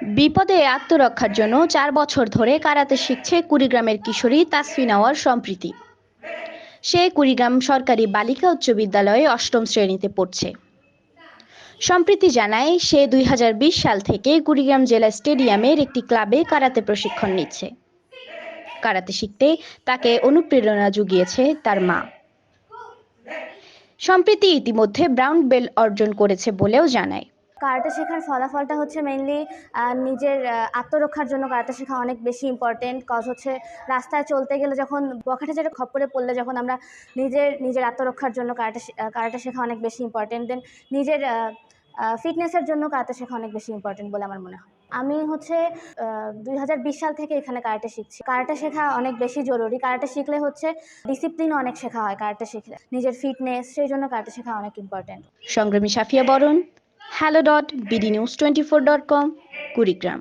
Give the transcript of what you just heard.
বিপদে আত্মরক্ষার জন্য 4 বছর ধরে কারাতে শিখছে কুড়িগ্রামের কিশোরী তাসফিন আওয়ার সম্প্রীতি। সে কুড়িগ্রাম সরকারি বালিকা উচ্চ বিদ্যালয়ে 8ম শ্রেণীতে পড়ছে। সম্প্রীতি জানায় সে 2020 সাল থেকে কুড়িগ্রাম জেলা স্টেডিয়ামের একটি ক্লাবে কারাতে প্রশিক্ষণ নিচ্ছে। কারাতে শিখতে তাকে অনুপ্রেরণা জুগিয়েছে তার মা। সম্প্রীতি ইতিমধ্যে ব্রাউন বেল্ট অর্জন করেছে বলেও জানায়। কারাটে শেখার ফলাফলটা হচ্ছে মেইনলি নিজের আত্মরক্ষার জন্য কারাটে শেখা অনেক বেশি ইম্পর্টেন্ট। কজ হচ্ছে রাস্তায় চলতে গেলে যখন বখাটে যেটা খপ্পরে পড়লে যখন আমরা নিজের আত্মরক্ষার জন্য কারাটে শেখা অনেক বেশি ইম্পর্টেন্ট। দেন নিজের ফিটনেসের জন্য কারাটে শেখা অনেক বেশি ইম্পর্টেন্ট বলে আমার মনে হয়। আমি হচ্ছে 2020 সাল থেকে এখানে কারাটে শিখছি। কারাটে শেখা অনেক বেশি জরুরি। কারাটে শিখলে হচ্ছে ডিসিপ্লিন অনেক শেখা হয় কারাটে শিখলে। নিজের ফিটনেস, সেই জন্য কারাটে শেখা অনেক ইম্পর্টেন্ট। সংগ্রামী সাফিয়া বরণ, hello.bdnews24.com, কুড়িগ্রাম।